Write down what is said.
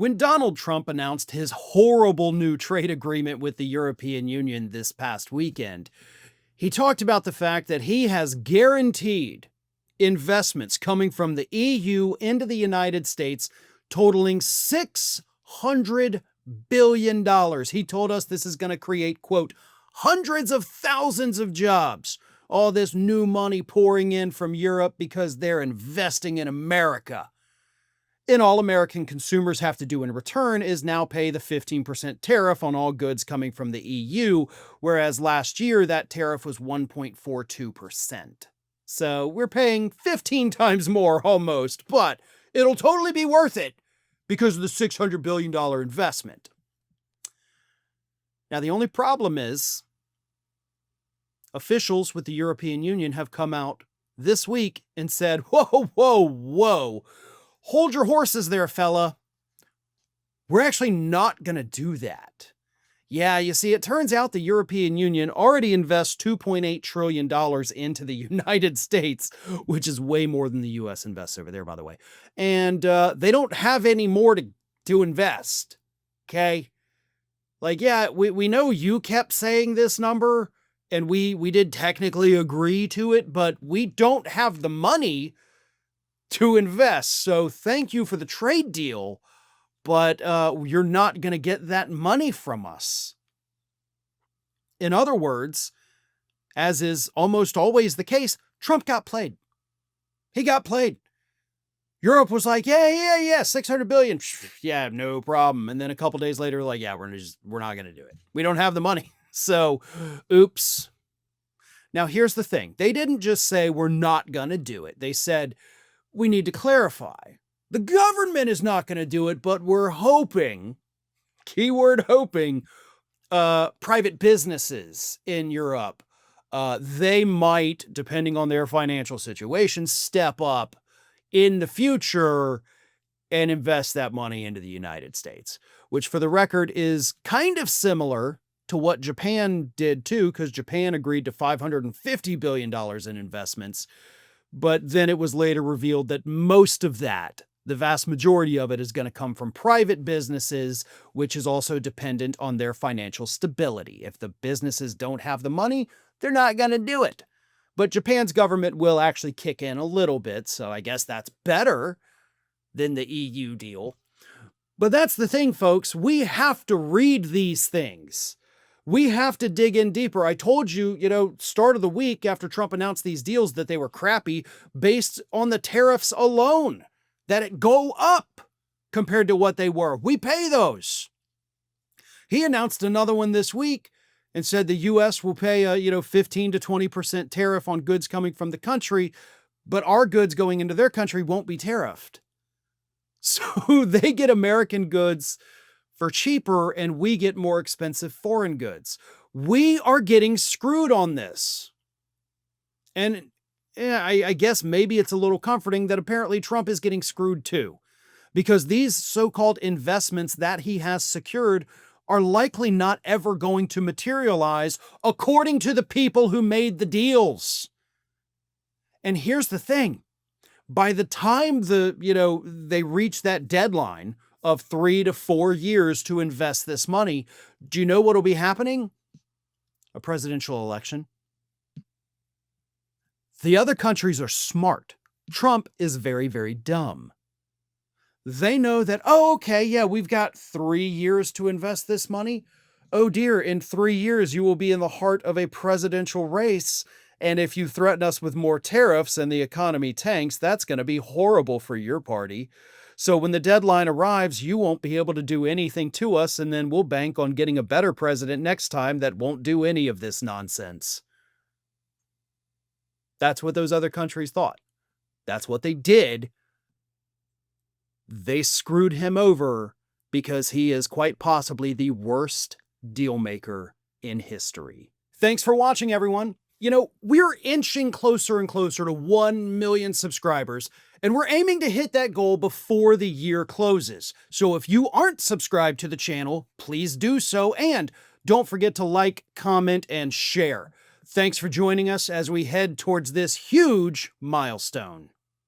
When Donald Trump announced his horrible new trade agreement with the European Union this past weekend, he talked about the fact that he has guaranteed investments coming from the EU into the United States totaling $600 billion. He told us this is going to create, quote, hundreds of thousands of jobs. All this new money pouring in from Europe because they're investing in America. And all American consumers have to do in return is now pay the 15% tariff on all goods coming from the EU, whereas last year that tariff was 1.42%. So we're paying 15 times more almost, but it'll totally be worth it because of the $600 billion investment. Now, the only problem is officials with the European Union have come out this week and said, whoa, whoa, whoa. Hold your horses there, fella. We're actually not going to do that. Yeah, you see, it turns out the European Union already invests $2.8 trillion into the United States, which is way more than the U.S. invests over there, by the way. And they don't have any more to invest, okay? Like, yeah, we know you kept saying this number, and we did technically agree to it, but we don't have the money to invest. So thank you for the trade deal, but you're not going to get that money from us. In other words, as is almost always the case, Trump got played. He got played. Europe was like, yeah, 600 billion. Yeah, no problem. And then a couple days later, like, yeah, we're not going to do it. We don't have the money. So, oops. Now, here's the thing. They didn't just say we're not going to do it. They said, we need to clarify. The government is not going to do it, but we're hoping, keyword hoping, private businesses in Europe, they might, depending on their financial situation, step up in the future and invest that money into the United States, which for the record is kind of similar to what Japan did too, because Japan agreed to $550 billion in investments. But then it was later revealed that most of that, the vast majority of it, is going to come from private businesses, which is also dependent on their financial stability. If the businesses don't have the money, they're not going to do it. But Japan's government will actually kick in a little bit, so I guess that's better than the EU deal. But that's the thing, folks. We have to read these things. We have to dig in deeper. I told you, start of the week after Trump announced these deals that they were crappy based on the tariffs alone, that it go up compared to what they were. We pay those. He announced another one this week and said the U.S. will pay a 15 to 20% tariff on goods coming from the country, but our goods going into their country won't be tariffed. So they get American goods for cheaper, and we get more expensive foreign goods. We are getting screwed on this. And yeah, I guess maybe it's a little comforting that apparently Trump is getting screwed too, because these so-called investments that he has secured are likely not ever going to materialize according to the people who made the deals. And here's the thing. By the time they reach that deadline of 3 to 4 years to invest this money, do you know what will be happening? A presidential election. The other countries are smart. Trump is very, very dumb. They know that, we've got 3 years to invest this money. Oh dear, in 3 years, you will be in the heart of a presidential race. And if you threaten us with more tariffs and the economy tanks, that's going to be horrible for your party. So when the deadline arrives, you won't be able to do anything to us, and then we'll bank on getting a better president next time that won't do any of this nonsense. That's what those other countries thought. That's what they did. They screwed him over because he is quite possibly the worst deal maker in history. Thanks for watching, everyone. We're inching closer and closer to 1 million subscribers, and we're aiming to hit that goal before the year closes. So if you aren't subscribed to the channel, please do so, and don't forget to like, comment, and share. Thanks for joining us as we head towards this huge milestone.